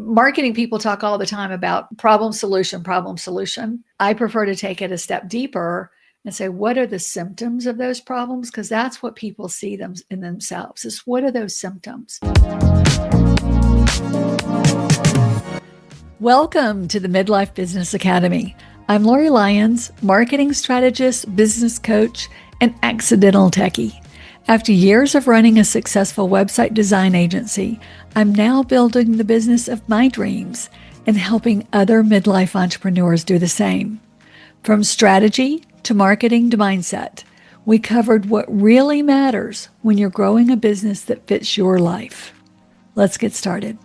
marketing people talk all the time about problem, solution, problem, solution. I prefer to take it a step deeper and say, what are the symptoms of those problems? Because that's what people see them in themselves, is what are those symptoms? Welcome to the Midlife Business Academy. I'm Lori Lyons, marketing strategist, business coach, and accidental techie. After years of running a successful website design agency, I'm now building the business of my dreams and helping other midlife entrepreneurs do the same. From strategy to marketing to mindset, we covered what really matters when you're growing a business that fits your life. Let's get started.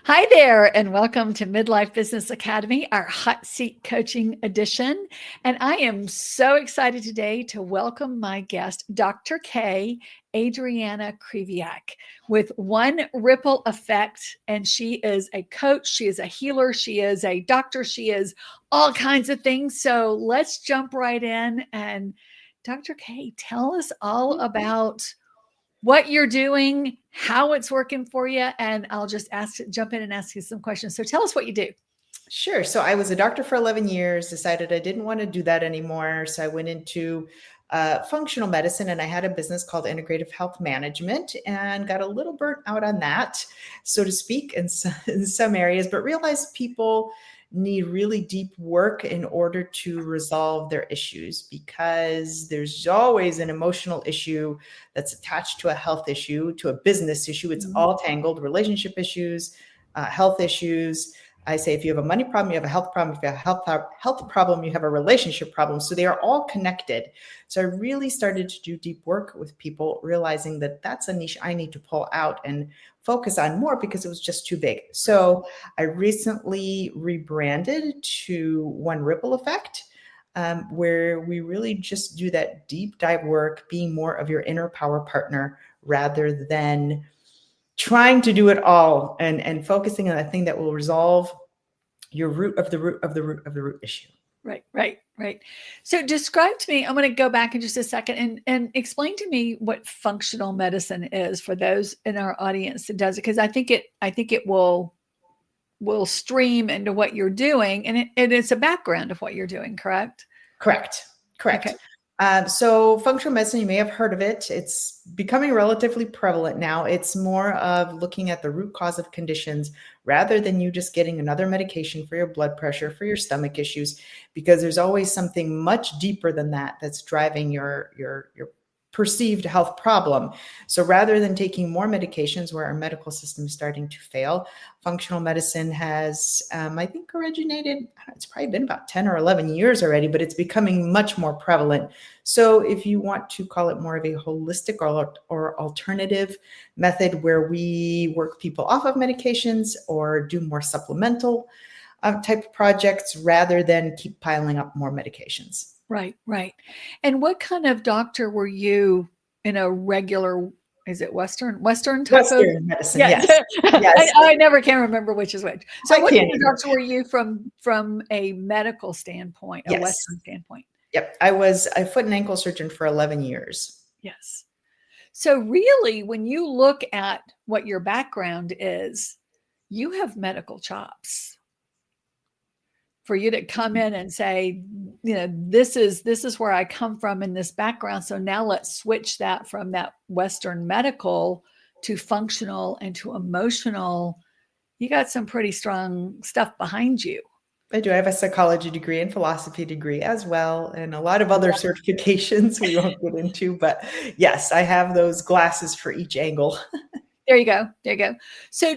Hi there, and welcome to Midlife Business Academy, our hot seat coaching edition. And I am so excited today to welcome my guest, Dr. K, Adriana Krywiat, with One Ripple Effect. And she is a coach, she is a healer, she is a doctor, she is all kinds of things. So let's jump right in. And Dr. K, tell us all about what you're doing, how it's working for you, and I'll just jump in and ask you some questions. So tell us what you do. Sure. So I was a doctor for 11 years, decided I didn't want to do that anymore. So I went into functional medicine, and I had a business called Integrative Health Management and got a little burnt out on that, so to speak, in some areas, but realized people need really deep work in order to resolve their issues, because there's always an emotional issue that's attached to a health issue, to a business issue. It's all tangled: relationship issues, health issues. I say, if you have a money problem, you have a health problem. If you have a health problem, you have a relationship problem. So they are all connected. So I really started to do deep work with people, realizing that that's a niche I need to pull out and focus on more, because it was just too big. So I recently rebranded to One Ripple Effect, where we really just do that deep dive work, being more of your inner power partner rather than trying to do it all, and focusing on the thing that will resolve your root of the root issue. Right. So describe to me, I'm going to go back in just a second and explain to me what functional medicine is for those in our audience that does it, because I think it will stream into what you're doing, and it's a background of what you're doing, correct? Correct. Okay. So functional medicine, you may have heard of it. It's becoming relatively prevalent now. It's more of looking at the root cause of conditions rather than you just getting another medication for your blood pressure, for your stomach issues, because there's always something much deeper than that that's driving your perceived health problem. So rather than taking more medications where our medical system is starting to fail, functional medicine has, I think, originated, it's probably been about 10 or 11 years already, but it's becoming much more prevalent. So if you want to call it more of a holistic or alternative method, where we work people off of medications or do more supplemental type of projects rather than keep piling up more medications. Right. And what kind of doctor were you in a regular, is it Western type Western of medicine? Yeah. Yes. I never can remember which is which. So what kind of either. doctor were you from a medical standpoint, a Yes. Western standpoint? Yep. I was a foot and ankle surgeon for 11 years. Yes. So really, when you look at what your background is, you have medical chops. For you to come in and say, this is where I come from in this background. So now let's switch that from that Western medical to functional and to emotional. You got some pretty strong stuff behind you. I do. I have a psychology degree and philosophy degree as well, and a lot of other certifications we won't get into. But yes, I have those glasses for each angle. There you go. So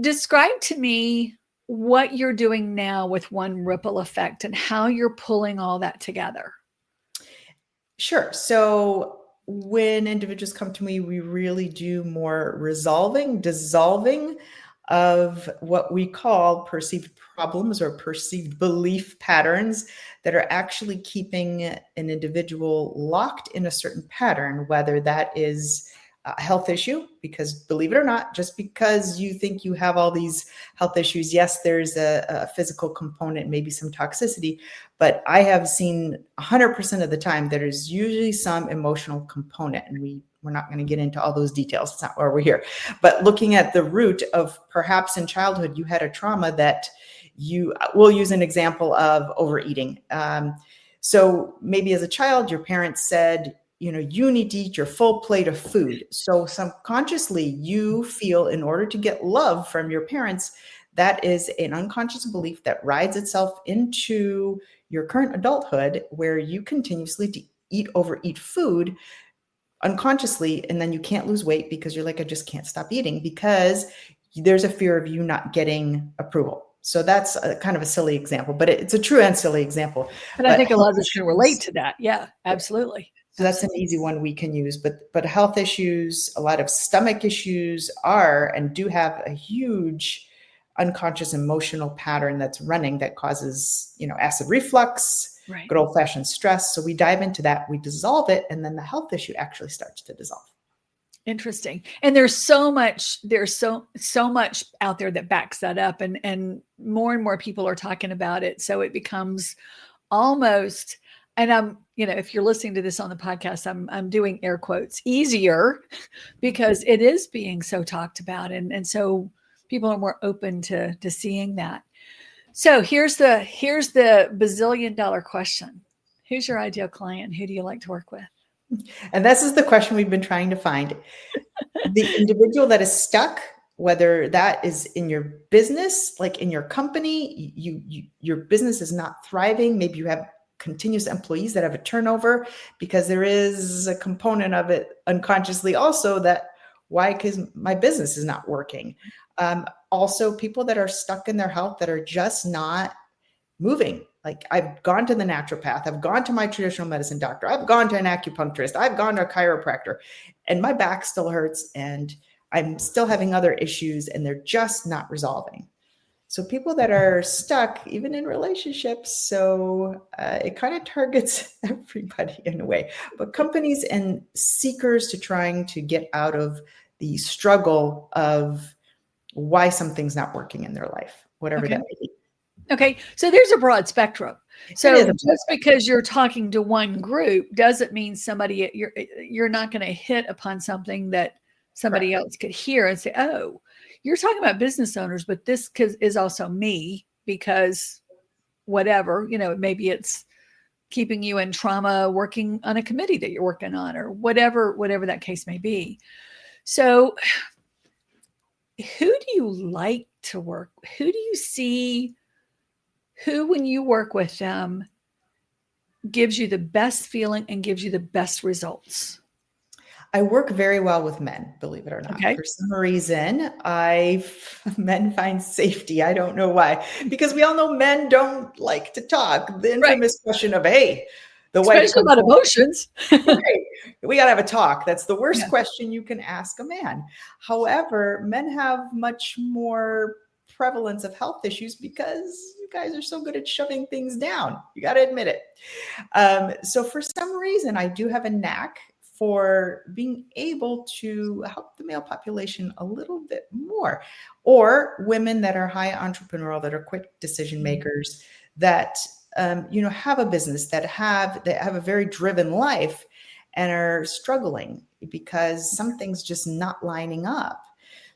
describe to me what you're doing now with One Ripple Effect and how you're pulling all that together. Sure. So when individuals come to me, we really do more dissolving of what we call perceived problems or perceived belief patterns that are actually keeping an individual locked in a certain pattern, whether that is a health issue, because believe it or not, just because you think you have all these health issues, yes, there's a physical component, maybe some toxicity, but I have seen 100% of the time there's usually some emotional component, and we're not going to get into all those details. It's not why we're here. But looking at the root of perhaps in childhood, you had a trauma that we'll use an example of overeating. So maybe as a child, your parents said, you need to eat your full plate of food. So subconsciously you feel, in order to get love from your parents, that is an unconscious belief that rides itself into your current adulthood, where you continuously overeat food unconsciously, and then you can't lose weight because you're like, I just can't stop eating, because there's a fear of you not getting approval. So that's kind of a silly example, but it's a true and silly example. But I think a lot of us can relate to that. Yeah, absolutely. So that's an easy one we can use, but health issues, a lot of stomach issues are and do have a huge unconscious emotional pattern that's running that causes, acid reflux, right, good old fashioned stress. So we dive into that, we dissolve it, and then the health issue actually starts to dissolve. Interesting. And there's so much out there that backs that up, and more people are talking about it. So it becomes almost, and if you're listening to this on the podcast, I'm doing air quotes, easier, because it is being so talked about. And so people are more open to seeing that. So here's the bazillion-dollar question. Who's your ideal client? Who do you like to work with? And this is the question we've been trying to find. The individual that is stuck, whether that is in your business, like in your company, your business is not thriving. Maybe you have continuous employees that have a turnover, because there is a component of it unconsciously also that, why? Because my business is not working. Also, people that are stuck in their health, that are just not moving. Like, I've gone to the naturopath, I've gone to my traditional medicine doctor, I've gone to an acupuncturist, I've gone to a chiropractor, and my back still hurts, and I'm still having other issues, and they're just not resolving. So people that are stuck, even in relationships, so it kind of targets everybody in a way, but companies and seekers to trying to get out of the struggle of why something's not working in their life, whatever that may be. Okay. So there's a broad spectrum. So just because you're talking to one group doesn't mean you're not going to hit upon something that somebody else could hear and say, oh, you're talking about business owners, but this is also me, because whatever, maybe it's keeping you in trauma, working on a committee that you're working on, or whatever that case may be. So who do you like to work? Who do you see, who, when you work with them, gives you the best feeling and gives you the best results? I work very well with men, believe it or not. Okay. For some reason, men find safety. I don't know why, because we all know men don't like to talk. The infamous question of, hey, the wife, especially about emotions. Hey, we got to have a talk. That's the worst question you can ask a man. However, men have much more prevalence of health issues because you guys are so good at shoving things down. You got to admit it. So for some reason, I do have a knack for being able to help the male population a little bit more, or women that are high entrepreneurial, that are quick decision makers, that have a business, that have a very driven life and are struggling because something's just not lining up.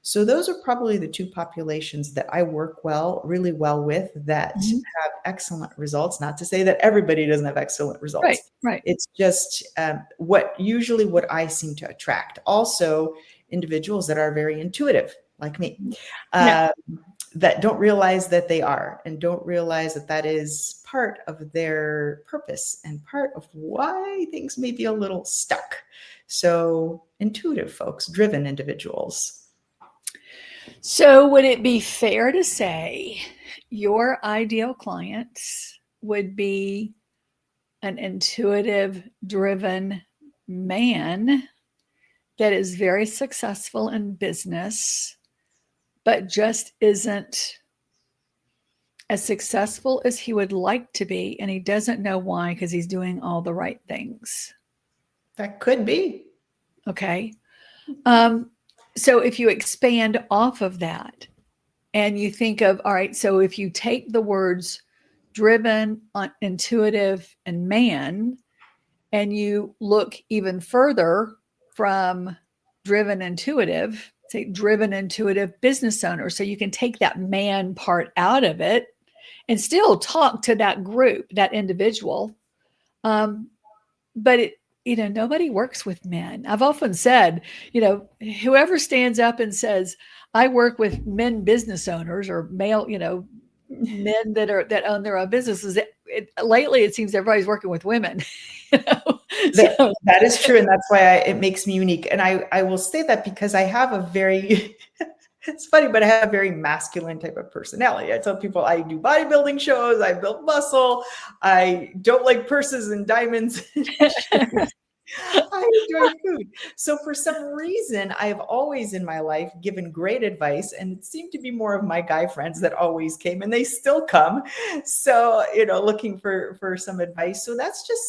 So those are probably the two populations that I work really well with, that have excellent results. Not to say that everybody doesn't have excellent results. Right. It's just what I seem to attract. Also, individuals that are very intuitive, like me, that don't realize that they are, and don't realize that that is part of their purpose and part of why things may be a little stuck. So intuitive folks, driven individuals. So would it be fair to say your ideal client would be an intuitive, driven man that is very successful in business, but just isn't as successful as he would like to be, and he doesn't know why, because he's doing all the right things? That could be. Okay. So if you expand off of that and you think of, all right, so if you take the words driven, intuitive, and man, and you look even further from driven, intuitive, say driven, intuitive business owner. So you can take that man part out of it and still talk to that group, that individual. But nobody works with men. I've often said, whoever stands up and says, I work with men business owners or male, men that own their own businesses. Lately, it seems everybody's working with women. That is true, and that's why it makes me unique. And I will say that because I have a very it's funny, but I have a very masculine type of personality. I tell people I do bodybuilding shows, I build muscle, I don't like purses and diamonds. I enjoy food. So for some reason, I have always in my life given great advice, and it seemed to be more of my guy friends that always came, and they still come. So, looking for some advice. So that's just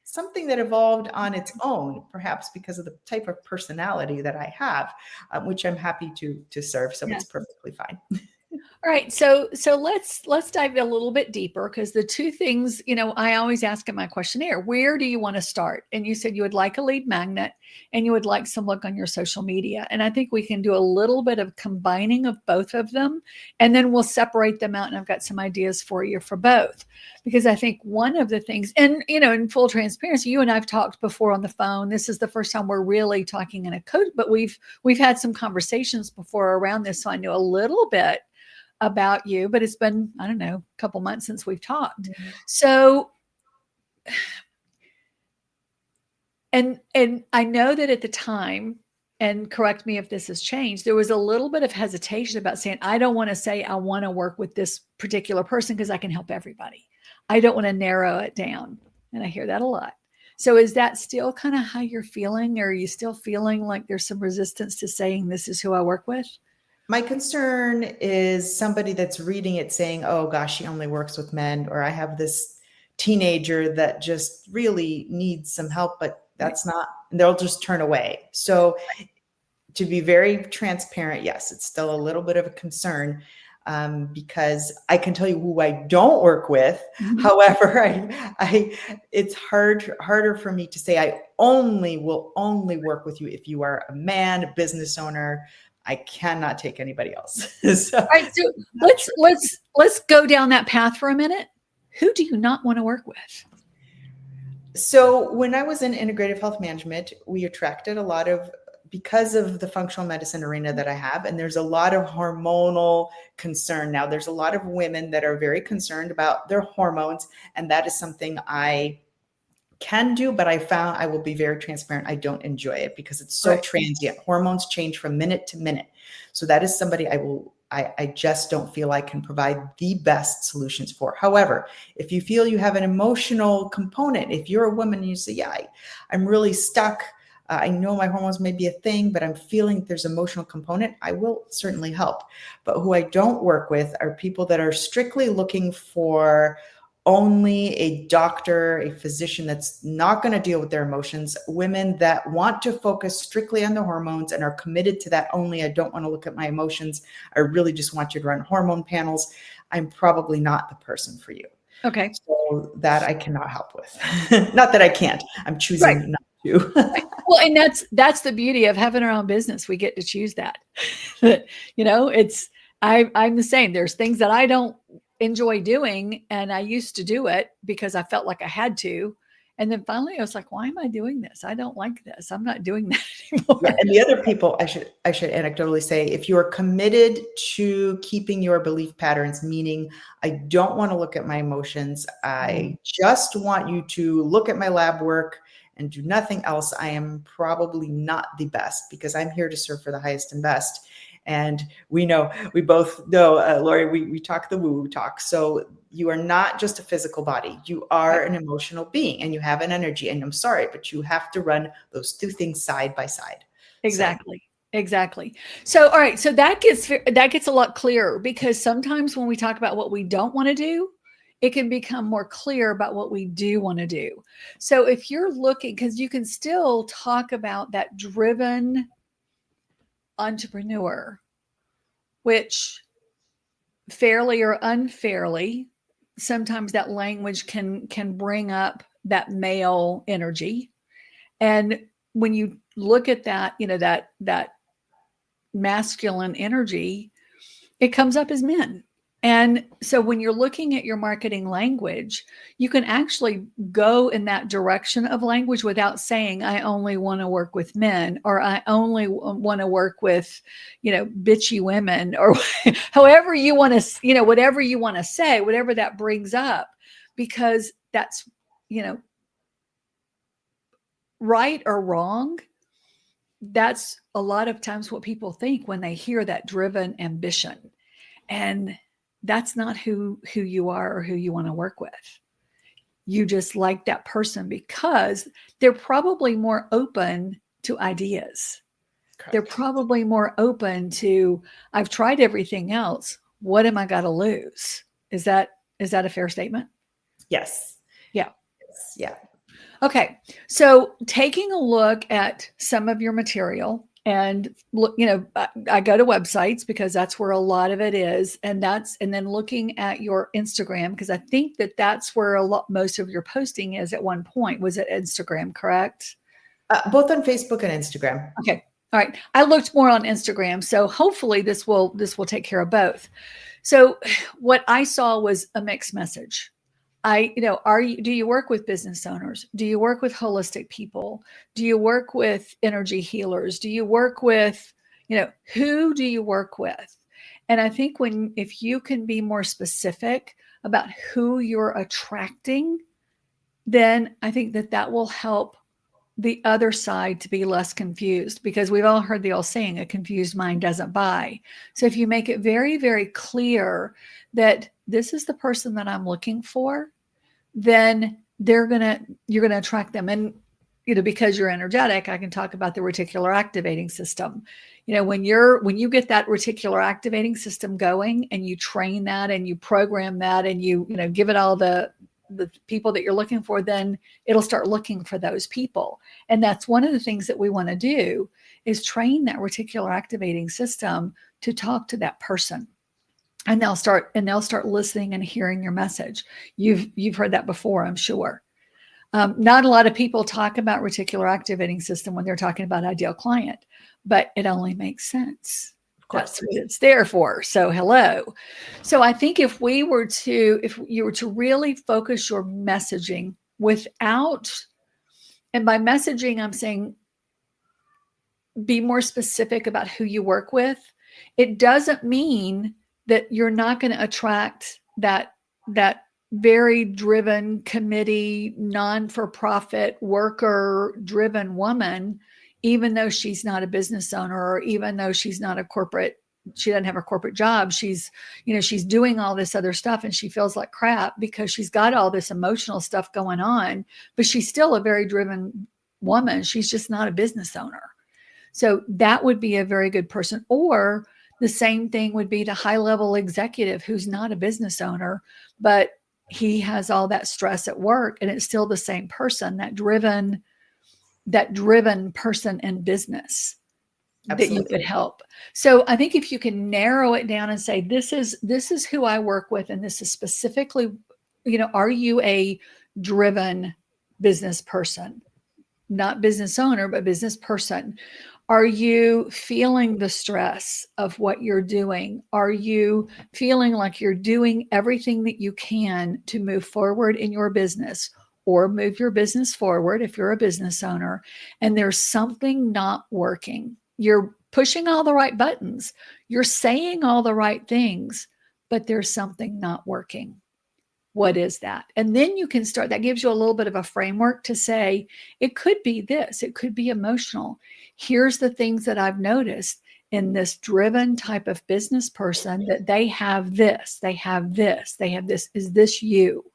something that evolved on its own, perhaps because of the type of personality that I have, which I'm happy to serve. So It's perfectly fine. All right, so let's dive a little bit deeper, because the two things, I always ask in my questionnaire, where do you want to start? And you said you would like a lead magnet and you would like some look on your social media. And I think we can do a little bit of combining of both of them, and then we'll separate them out. And I've got some ideas for you for both, because I think one of the things, and in full transparency, you and I've talked before on the phone. This is the first time we're really talking in a coach, but we've had some conversations before around this, so I know a little bit about you, but it's been, I don't know, a couple months since we've talked. Mm-hmm. So, and I know that at the time, and correct me if this has changed, there was a little bit of hesitation about saying, I don't want to say I want to work with this particular person because I can help everybody. I don't want to narrow it down. And I hear that a lot. So is that still kind of how you're feeling? Or are you still feeling like there's some resistance to saying this is who I work with? My concern is somebody that's reading it saying, oh gosh, she only works with men, or I have this teenager that just really needs some help, but that's not, they'll just turn away. So to be very transparent, yes, it's still a little bit of a concern, because I can tell you who I don't work with. Mm-hmm. However, it's harder for me to say I will only work with you if you are a man, a business owner. I cannot take anybody else. So, all right, so let's go down that path for a minute. Who do you not want to work with? So when I was in integrative health management, we attracted a lot of, because of the functional medicine arena that I have, and there's a lot of hormonal concern. Now there's a lot of women that are very concerned about their hormones, and that is something I can do, but I found, I will be very transparent, I don't enjoy it because it's so transient. Hormones change from minute to minute. So that is somebody I just don't feel I can provide the best solutions for. However, if you feel you have an emotional component, if you're a woman and you say, yeah, I'm really stuck, I know my hormones may be a thing, but I'm feeling there's emotional component, I will certainly help. But who I don't work with are people that are strictly looking for only a doctor, a physician that's not going to deal with their emotions, women that want to focus strictly on the hormones and are committed to that only. I don't want to look at my emotions. I really just want you to run hormone panels. I'm probably not the person for you. Okay. So that I cannot help with. Not that I can't. I'm choosing not to. Well, and that's the beauty of having our own business. We get to choose that. I'm the same. There's things that I don't enjoy doing, and I used to do it because I felt like I had to, and then finally I was like, why am I doing this? I don't like this. I'm not doing that anymore. Yeah, and the other people, I should anecdotally say, if you are committed to keeping your belief patterns, meaning I don't want to look at my emotions, I just want you to look at my lab work and do nothing else, I am probably not the best, because I'm here to serve for the highest and best. And we both know, Lori, we talk the woo talk. So you are not just a physical body. You are an emotional being, and you have an energy. And I'm sorry, but you have to run those two things side by side. Exactly. Exactly. So, all right. So that gets a lot clearer, because sometimes when we talk about what we don't want to do, it can become more clear about what we do want to do. So if you're looking, because you can still talk about that driven entrepreneur, which fairly or unfairly, sometimes that language can bring up that male energy. And when you look at that, that masculine energy, it comes up as men. And so when you're looking at your marketing language, you can actually go in that direction of language without saying, I only want to work with men, or I only want to work with, bitchy women, or however you want to, whatever you want to say, whatever that brings up, because that's, right or wrong. That's a lot of times what people think when they hear that driven ambition. And that's not who you are or who you want to work with. You just like that person because they're probably more open to ideas. Correct. They're probably more open to, I've tried everything else. What am I going to lose? Is that a fair statement? Yes. Yeah. Yes. Yeah. Okay. So taking a look at some of your material, and look, I go to websites because that's where a lot of it is. And then looking at your Instagram, because I think that's where most of your posting is at one point. Was it Instagram, correct? Both on Facebook and Instagram. Okay. All right. I looked more on Instagram. So hopefully this will take care of both. So what I saw was a mixed message. Do you work with business owners? Do you work with holistic people? Do you work with energy healers? Do you work with, who do you work with? And I think if you can be more specific about who you're attracting, then I think that will help the other side to be less confused, because we've all heard the old saying, a confused mind doesn't buy. So if you make it very, very clear that this is the person that I'm looking for, then you're going to attract them. And, because you're energetic, I can talk about the reticular activating system. When you get that reticular activating system going and you train that and you program that and you give it all the people that you're looking for, then it'll start looking for those people. And that's one of the things that we want to do, is train that reticular activating system to talk to that person. And they'll start listening and hearing your message. You've heard that before, I'm sure. Not a lot of people talk about reticular activating system when they're talking about ideal client, but it only makes sense. That's what it's there for. So hello. So I think if you were to really focus your messaging and by messaging, I'm saying be more specific about who you work with. It doesn't mean that you're not going to attract that very driven, committee, non-for-profit, worker-driven woman, even though she's not a business owner, or even though she's not she doesn't have a corporate job. She's doing all this other stuff and she feels like crap because she's got all this emotional stuff going on, but she's still a very driven woman. She's just not a business owner. So that would be a very good person. Or the same thing would be the high-level executive who's not a business owner, but he has all that stress at work, and it's still the same person, that driven person in business. Absolutely. That you could help. So I think if you can narrow it down and say, this is who I work with, and this is specifically, are you a driven business person? Not business owner, but business person. Are you feeling the stress of what you're doing? Are you feeling like you're doing everything that you can to move forward in your business, or move your business forward if you're a business owner, and there's something not working? You're pushing all the right buttons. You're saying all the right things, but there's something not working. What is that? And then you can start, that gives you a little bit of a framework to say, it could be this, it could be emotional. Here's the things that I've noticed in this driven type of business person, that they have this, they have this, they have this. Is this you?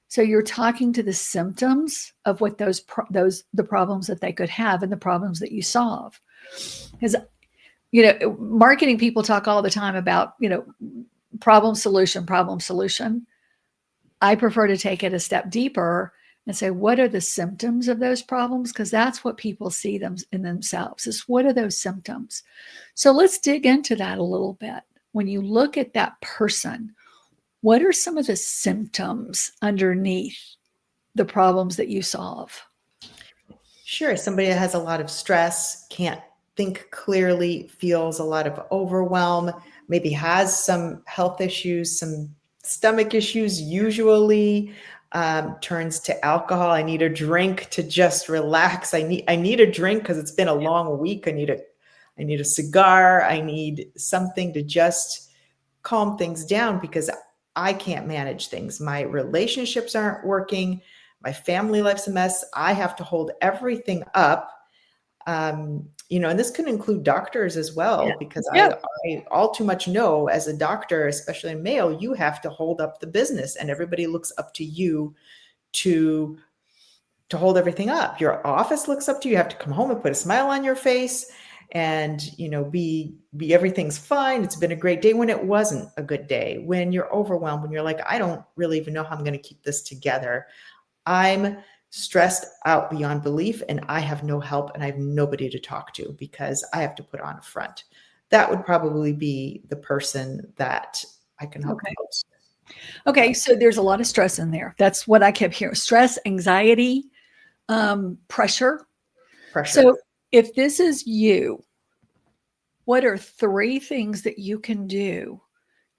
So you're talking to the symptoms of what the problems that they could have and the problems that you solve. Because, marketing people talk all the time about, problem, solution. I prefer to take it a step deeper and say, what are the symptoms of those problems? Because that's what people see them in themselves, is what are those symptoms? So let's dig into that a little bit. When you look at that person, what are some of the symptoms underneath the problems that you solve? Sure. Somebody that has a lot of stress, can't think clearly, feels a lot of overwhelm, maybe has some health issues, some stomach issues, usually turns to alcohol. I need a drink to just relax. I need a drink because it's been a long week. I need a cigar. I need something to just calm things down because I can't manage things. My relationships aren't working. My family life's a mess. I have to hold everything up. And this can include doctors as well, because I all too much know as a doctor, especially a male, you have to hold up the business and everybody looks up to you to hold everything up. Your office looks up to you. You have to come home and put a smile on your face and, be everything's fine. It's been a great day, when it wasn't a good day, when you're overwhelmed, when you're like, I don't really even know how I'm going to keep this together. I'm stressed out beyond belief and I have no help and I have nobody to talk to because I have to put on a front. That would probably be the person that I can help most. Okay, so there's a lot of stress in there. That's what I kept hearing. Stress, anxiety, pressure. So if this is you, what are 3 things that you can do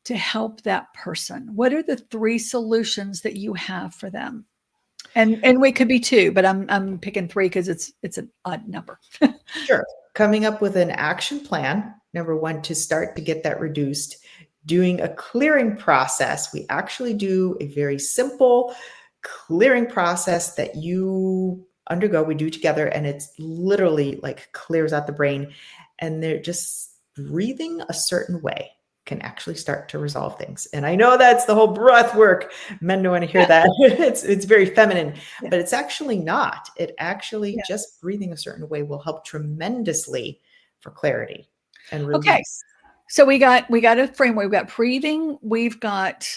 to help that person? What are the 3 solutions that you have for them? And we could be 2, but I'm picking 3 because it's an odd number. Sure. Coming up with an action plan, number 1, to start to get that reduced. Doing a clearing process. We actually do a very simple clearing process that you undergo. We do together, and it's literally like clears out the brain. And they're just breathing a certain way can actually start to resolve things. And I know that's the whole breath work. Men don't want to hear that. It's very feminine, but it's actually not. It actually just breathing a certain way will help tremendously for clarity and release. Okay. So we got a framework. We've got breathing. We've got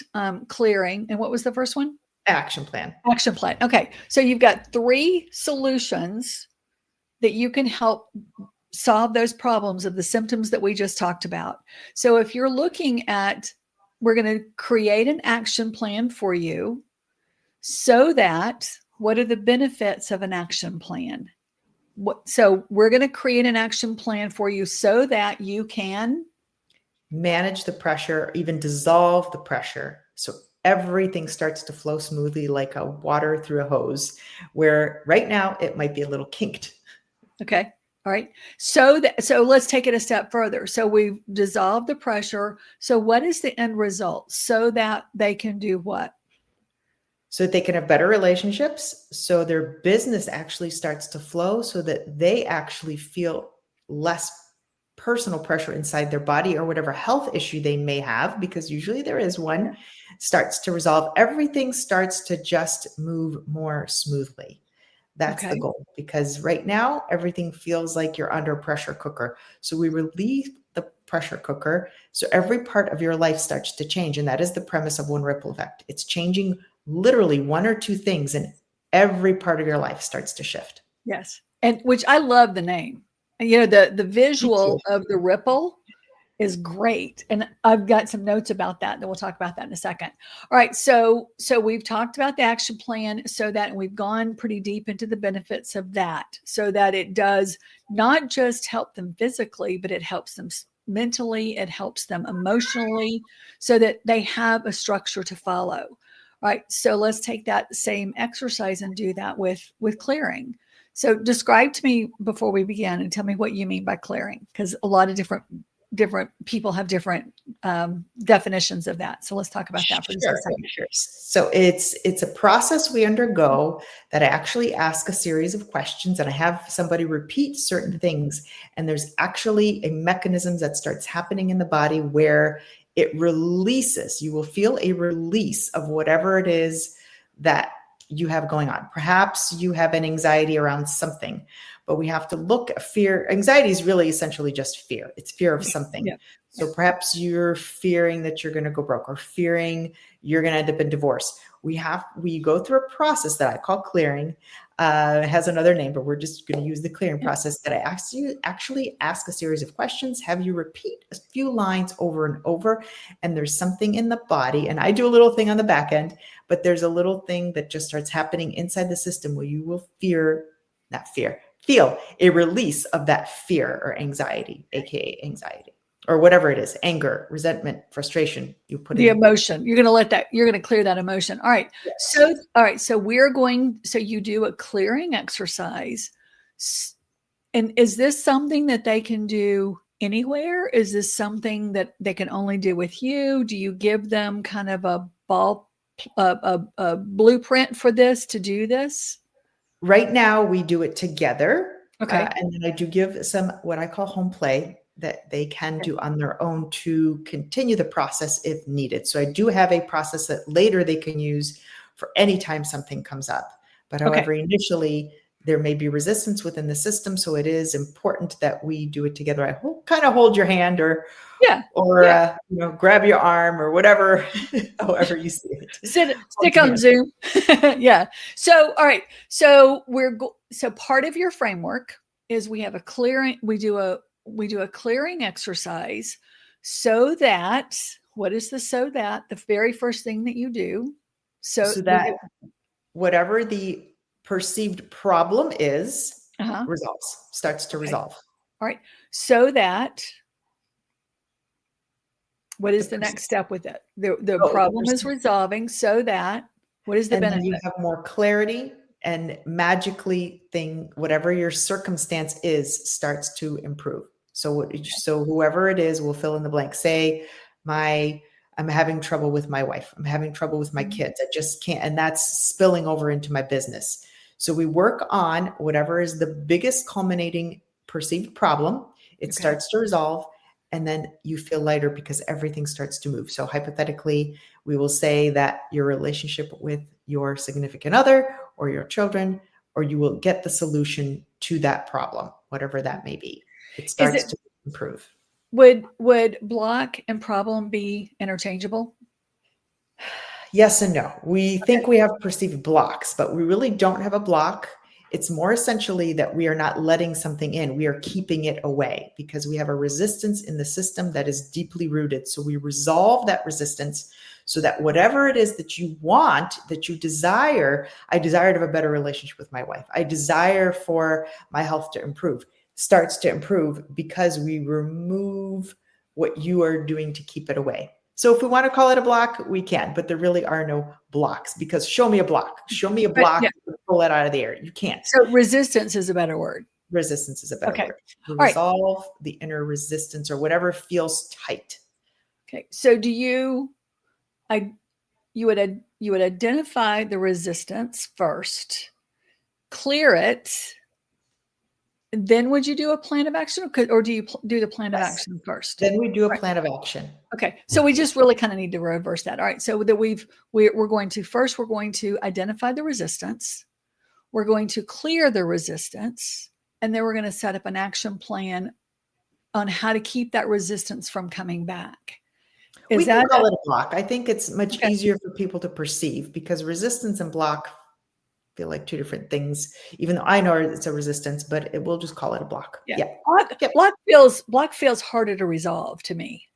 clearing. And what was the first one? Action plan. Action plan. Okay. So you've got 3 solutions that you can help solve those problems of the symptoms that we just talked about. So if you're looking at, we're going to create an action plan for you so that, what are the benefits of an action plan? So we're going to create an action plan for you so that you can manage the pressure, even dissolve the pressure. So everything starts to flow smoothly like a water through a hose, where right now it might be a little kinked. Okay. All right. So let's take it a step further. So we've dissolved the pressure. So what is the end result? So that they can do what? So that they can have better relationships. So their business actually starts to flow, so that they actually feel less personal pressure inside their body, or whatever health issue they may have, because usually there is one, starts to resolve. Everything starts to just move more smoothly. That's the goal, because right now everything feels like you're under a pressure cooker. So we relieve the pressure cooker. So every part of your life starts to change. And that is the premise of one ripple effect. It's changing literally 1 or 2 things, and every part of your life starts to shift. Yes. And which I love the name. And the visual of the ripple is great. And I've got some notes about that. Then we'll talk about that in a second. All right. So we've talked about the action plan, so that, and we've gone pretty deep into the benefits of that, so that it does not just help them physically, but it helps them mentally, it helps them emotionally, so that they have a structure to follow. All right. So let's take that same exercise and do that with clearing. So describe to me before we begin and tell me what you mean by clearing, because a lot of different people have different definitions of that. So let's talk about that for just a second. Sure. So it's a process we undergo that I actually ask a series of questions, and I have somebody repeat certain things. And there's actually a mechanism that starts happening in the body where it releases. You will feel a release of whatever it is that you have going on. Perhaps you have an anxiety around something, but we have to look at fear. Anxiety is really essentially just fear. It's fear of something. Yeah. So perhaps you're fearing that you're going to go broke, or fearing you're going to end up in divorce. We go through a process that I call clearing. It has another name, but we're just going to use the clearing process, that I actually ask a series of questions, have you repeat a few lines over and over. And there's something in the body, and I do a little thing on the back end, but there's a little thing that just starts happening inside the system where you will feel a release of that fear or anxiety, aka anxiety, or whatever it is, anger, resentment, frustration. You put the emotion. You're going to clear that emotion. All right. Yes. So you do a clearing exercise. And is this something that they can do anywhere? Is this something that they can only do with you? Do you give them kind of a blueprint for this, to do this? Right now we do it together. Okay. And then I do give some what I call home play that they can do on their own to continue the process if needed. So I do have a process that later they can use for any time something comes up. But however, initially there may be resistance within the system. So it is important that we do it together. I kind of hold your hand, or grab your arm, or whatever, however you see it. Stick on Zoom. Yeah. So, all right. So so part of your framework is we do a clearing exercise, so that, what is the very first thing that you do? So that whatever the perceived problem is, starts to resolve. All right. So that, what is the next step with it? The problem is resolving, so that, what is the benefit? You have more clarity, and magically whatever your circumstance is starts to improve. So whoever it is will fill in the blank. Say, I'm having trouble with my wife. I'm having trouble with my kids. I just can't. And that's spilling over into my business. So we work on whatever is the biggest culminating perceived problem. It starts to resolve, and then you feel lighter because everything starts to move. So hypothetically, we will say that your relationship with your significant other or your children, or you will get the solution to that problem, whatever that may be. It starts to improve. Would block and problem be interchangeable? Yes and no. We think we have perceived blocks, but we really don't have a block. It's more essentially that we are not letting something in. We are keeping it away because we have a resistance in the system that is deeply rooted. So we resolve that resistance so that whatever it is that you want, that you desire, I desire to have a better relationship with my wife, I desire for my health to improve, starts to improve because we remove what you are doing to keep it away. So if we want to call it a block, we can, but there really are no blocks, because show me a block, pull it out of the air. You can't. So resistance is a better word. Resistance is a better word. Resolve the inner resistance or whatever feels tight. Okay. So you would identify the resistance first, clear it, then would you do a plan of action, or do you do the plan of action first? Then we do a plan of action. Okay. So we just really kind of need to reverse that. All right. So that we're going to identify the resistance. We're going to clear the resistance, and then we're going to set up an action plan on how to keep that resistance from coming back. We can call it a block. I think it's much easier for people to perceive, because resistance and block feel like two different things, even though I know it's a resistance, but we'll just call it a block. Yeah. Block feels harder to resolve to me.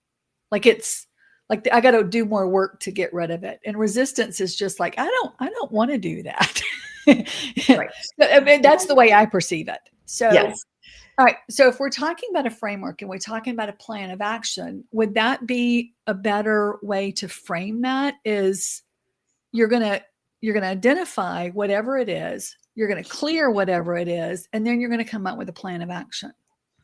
Like it's like I got to do more work to get rid of it. And resistance is just like, I don't want to do that. Right. I mean, that's the way I perceive it. So, yes. All right. So if we're talking about a framework and we're talking about a plan of action, would that be a better way to frame that? Is you're going to identify whatever it is, you're going to clear whatever it is, and then you're going to come up with a plan of action.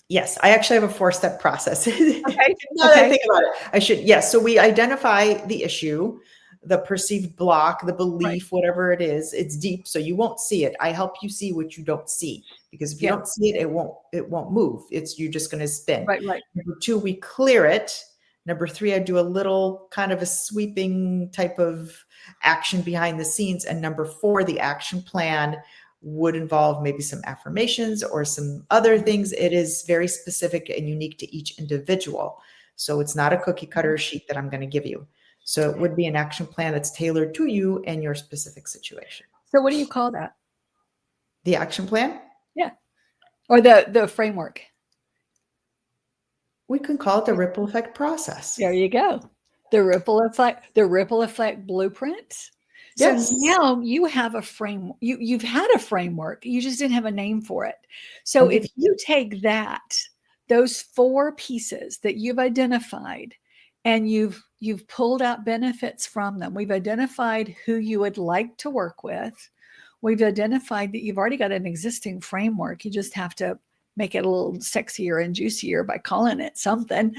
Yes, I actually have a 4-step process. Okay. Now that I think about it, I should. Yes. So we identify the issue, the perceived block, the belief, whatever it is. It's deep, so you won't see it. I help you see what you don't see, because if you don't see it, it won't move. You're just going to spin. Right. Number 2, we clear it. Number 3, I do a little kind of a sweeping type of action behind the scenes. And number 4, the action plan would involve maybe some affirmations or some other things. It is very specific and unique to each individual. So it's not a cookie cutter sheet that I'm going to give you. So it would be an action plan that's tailored to you and your specific situation. So what do you call that? The action plan? Yeah. Or the framework. We can call it the ripple effect process. There you go. The ripple effect blueprint. Yes. So now you have a frame. You've had a framework. You just didn't have a name for it. So if you take those 4 pieces that you've identified, and you've pulled out benefits from them. We've identified who you would like to work with. We've identified that you've already got an existing framework. You just have to make it a little sexier and juicier by calling it something.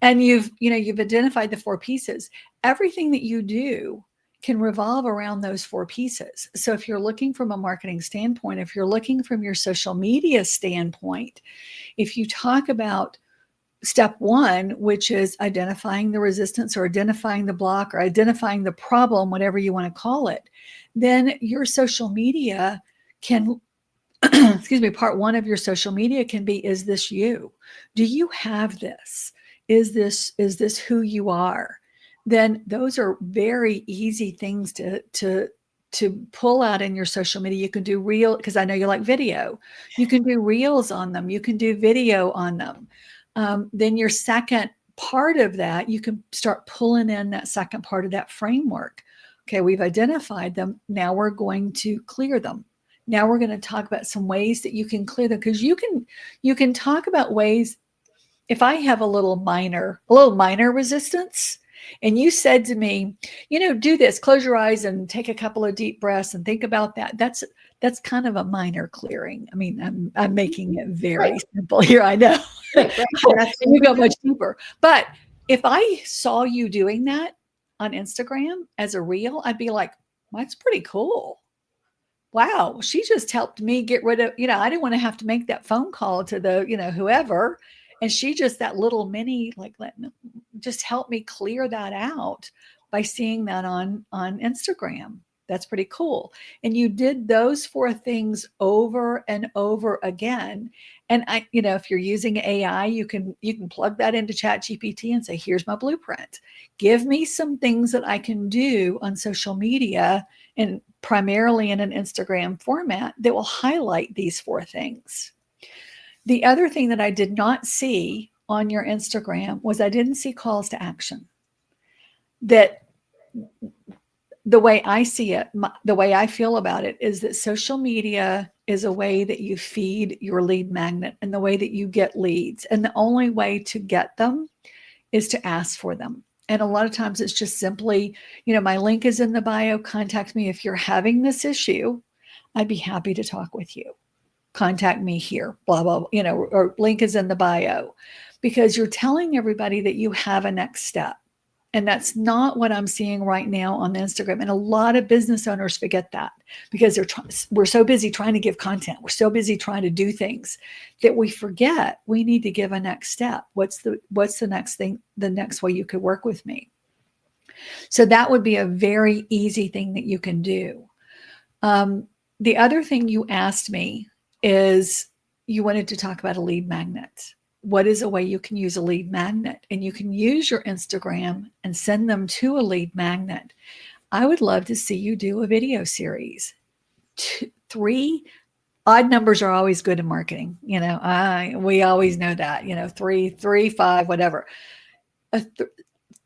And you've identified the 4 pieces. Everything that you do can revolve around those 4 pieces. So if you're looking from a marketing standpoint, if you're looking from your social media standpoint, if you talk about step 1, which is identifying the resistance or identifying the block or identifying the problem, whatever you want to call it, then your social media can part 1 of your social media can be, is this you? Do you have this? Is this who you are? Then those are very easy things to pull out in your social media. You can do reel, because I know you like video. You can do reels on them. You can do video on them. Then your second part of that, you can start pulling in that second part of that framework. Okay, we've identified them. Now we're going to clear them. Now we're going to talk about some ways that you can clear them, because you can talk about ways. If I have a little minor resistance, and you said to me, do this, close your eyes and take a couple of deep breaths and think about that. That's kind of a minor clearing. I mean, I'm making it very simple here. I know. And you go much deeper. But if I saw you doing that on Instagram as a reel, I'd be like, well, that's pretty cool. Wow, she just helped me get rid of, I didn't want to have to make that phone call to the, whoever. And she just, that little mini, just helped me clear that out by seeing that on Instagram. That's pretty cool. And you did those 4 things over and over again. And if you're using AI, you can plug that into ChatGPT and say, here's my blueprint. Give me some things that I can do on social media, and primarily in an Instagram format, that will highlight these 4 things. The other thing that I did not see on your Instagram was I didn't see calls to action. That the way I see it, the way I feel about it, is that social media is a way that you feed your lead magnet and the way that you get leads. And the only way to get them is to ask for them. And a lot of times it's just simply, my link is in the bio. Contact me if you're having this issue. I'd be happy to talk with you. Contact me here, blah, blah, or link is in the bio, because you're telling everybody that you have a next step. And that's not what I'm seeing right now on Instagram. And a lot of business owners forget that, because we're so busy trying to give content. We're so busy trying to do things that we forget we need to give a next step. What's the next thing, the next way you could work with me? So that would be a very easy thing that you can do. The other thing you asked me is you wanted to talk about a lead magnet. What is a way you can use a lead magnet? And you can use your Instagram and send them to a lead magnet. I would love to see you do a video series. 3 odd numbers are always good in marketing. We always know that, 3, 5, whatever.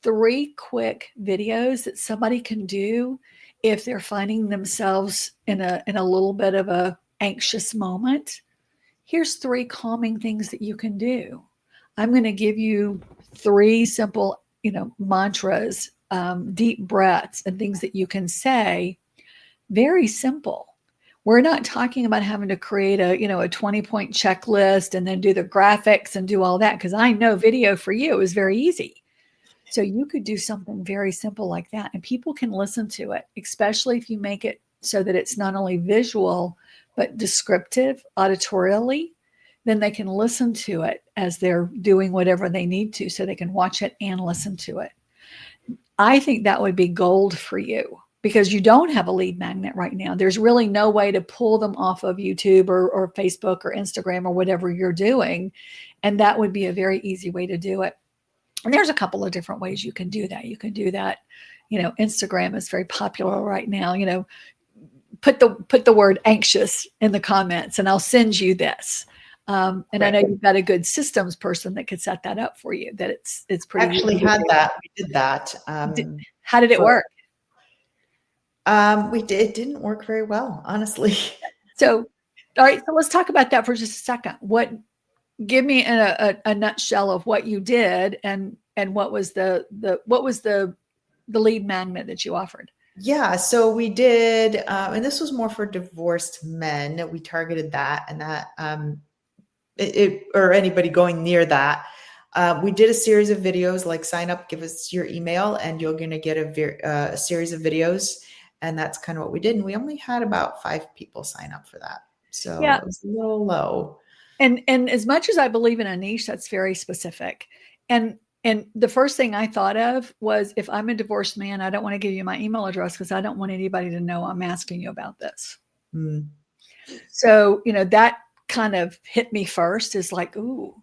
3 quick videos that somebody can do if they're finding themselves in a little bit of a anxious moment. Here's 3 calming things that you can do. I'm going to give you 3 simple, mantras, deep breaths, and things that you can say. Very simple. We're not talking about having to create a 20-point checklist and then do the graphics and do all that, because I know video for you is very easy. So you could do something very simple like that, and people can listen to it, especially if you make it so that it's not only visual, but descriptive auditorially. then they can listen to it as they're doing whatever they need to, so they can watch it and listen to it. I think that would be gold for you, because you don't have a lead magnet right now. There's really no way to pull them off of YouTube or Facebook or Instagram or whatever you're doing. And that would be a very easy way to do it. And there's a couple of different ways you can do that. You can do that. Instagram is very popular right now. Put the word anxious in the comments and I'll send you this. And right. I know you've got a good systems person that could set that up for you. That it's pretty. Actually had that. We did that. How did it work? It didn't work very well, honestly. So, all right. So let's talk about that for just a second. Give me a nutshell of what you did and what was the lead magnet that you offered? Yeah, so we did, and this was more for divorced men. We targeted that, and that or anybody going near that. We did a series of videos, like sign up, give us your email, and you're going to get a series of videos. And that's kind of what we did. And we only had about 5 people sign up for that. So yeah. It was a little low. And as much as I believe in a niche, that's very specific. And the first thing I thought of was, if I'm a divorced man, I don't want to give you my email address because I don't want anybody to know I'm asking you about this. Mm. So, that kind of hit me first, is like, ooh,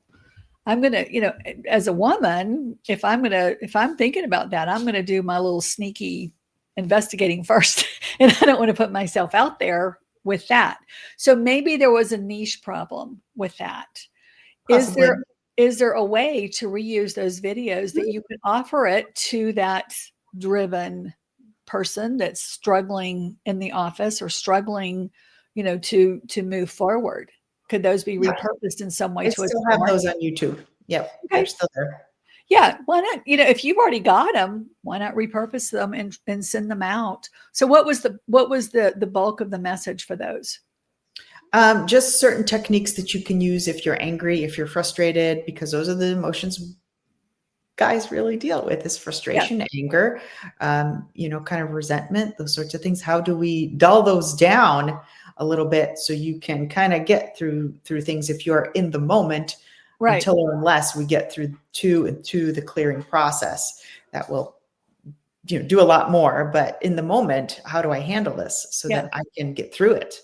I'm going to, as a woman, if I'm thinking about that, I'm going to do my little sneaky investigating first. And I don't want to put myself out there with that. So maybe there was a niche problem with that. Possibly. Is there a way to reuse those videos that you can offer it to that driven person that's struggling in the office or struggling, to move forward? Could those be repurposed in some way? I still have those on YouTube. Yep. Okay. They're still there. Yeah. Why not? If you've already got them, why not repurpose them and send them out? So what was the bulk of the message for those? Just certain techniques that you can use if you're angry, if you're frustrated, because those are the emotions guys really deal with, is frustration, anger, kind of resentment, those sorts of things. How do we dull those down a little bit so you can kind of get through things if you're in the moment, right, until or unless we get through to the clearing process? That will do a lot more. But in the moment, how do I handle this so that I can get through it?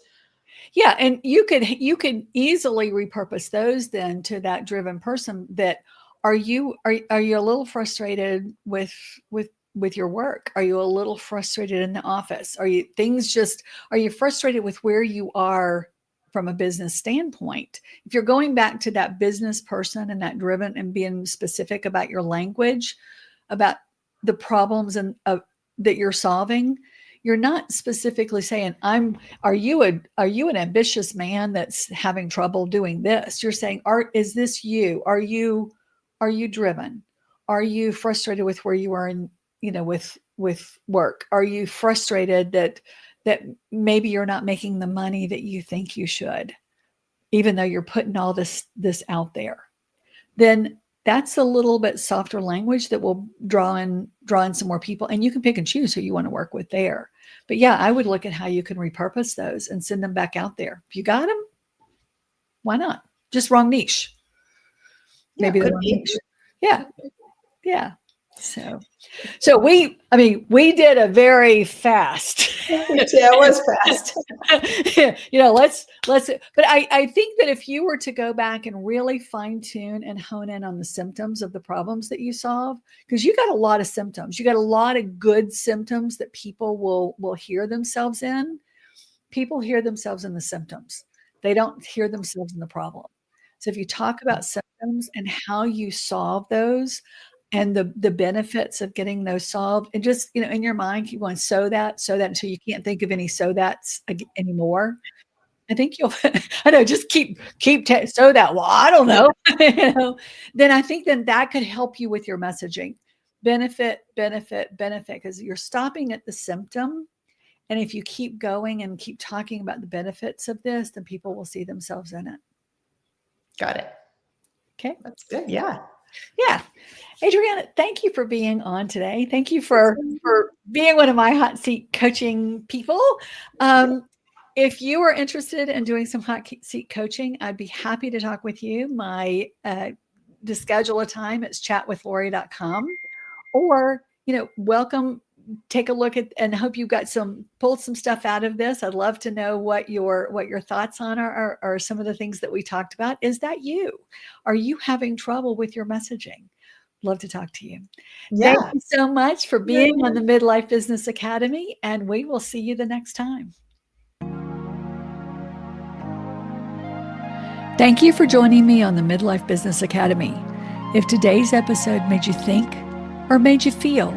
Yeah. And you could easily repurpose those then to that driven person. That are you a little frustrated with your work? Are you a little frustrated in the office? Are you frustrated with where you are from a business standpoint? If you're going back to that business person and that driven and being specific about your language, about the problems that you're solving, you're not specifically saying, are you an ambitious man that's having trouble doing this? You're saying, is this you? Are you driven? Are you frustrated with where you are in, with work? Are you frustrated that maybe you're not making the money that you think you should, even though you're putting all this out there? Then that's a little bit softer language that will draw in some more people, and you can pick and choose who you want to work with there. But yeah, I would look at how you can repurpose those and send them back out there. If you got them, why not? Just wrong niche. Maybe the wrong niche. Yeah. Yeah. So we did a very fast. Yeah, it was fast. But I think that if you were to go back and really fine tune and hone in on the symptoms of the problems that you solve, because you got a lot of symptoms, you got a lot of good symptoms that people will hear themselves in. People hear themselves in the symptoms. They don't hear themselves in the problem. So if you talk about symptoms and how you solve those, and the benefits of getting those solved, and just, in your mind, you want to sow that until you can't think of any so that's anymore. I think just keep sow that. Well, I don't know, then I think that could help you with your messaging. Benefit, because you're stopping at the symptom. And if you keep going and keep talking about the benefits of this, then people will see themselves in it. Got it. Okay. That's good. Yeah. Yeah. Adriana, thank you for being on today. Thank you for being one of my hot seat coaching people. if you are interested in doing some hot seat coaching, I'd be happy to talk with you. To schedule a time, it's chatwithlori.com, or, welcome. Take a look at, and hope you got pulled some stuff out of this. I'd love to know what your thoughts on are some of the things that we talked about. Is that you? Are you having trouble with your messaging? Love to talk to you. Yeah. Thank you so much for being on the Midlife Business Academy, and we will see you the next time. Thank you for joining me on the Midlife Business Academy. If today's episode made you think, or made you feel,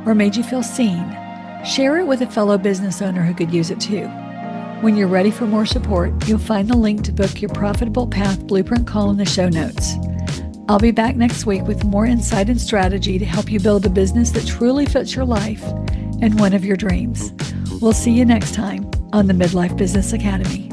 or made you feel seen, share it with a fellow business owner who could use it too. When you're ready for more support, you'll find the link to book your Profitable Path Blueprint call in the show notes. I'll be back next week with more insight and strategy to help you build a business that truly fits your life and one of your dreams. We'll see you next time on the Midlife Business Academy.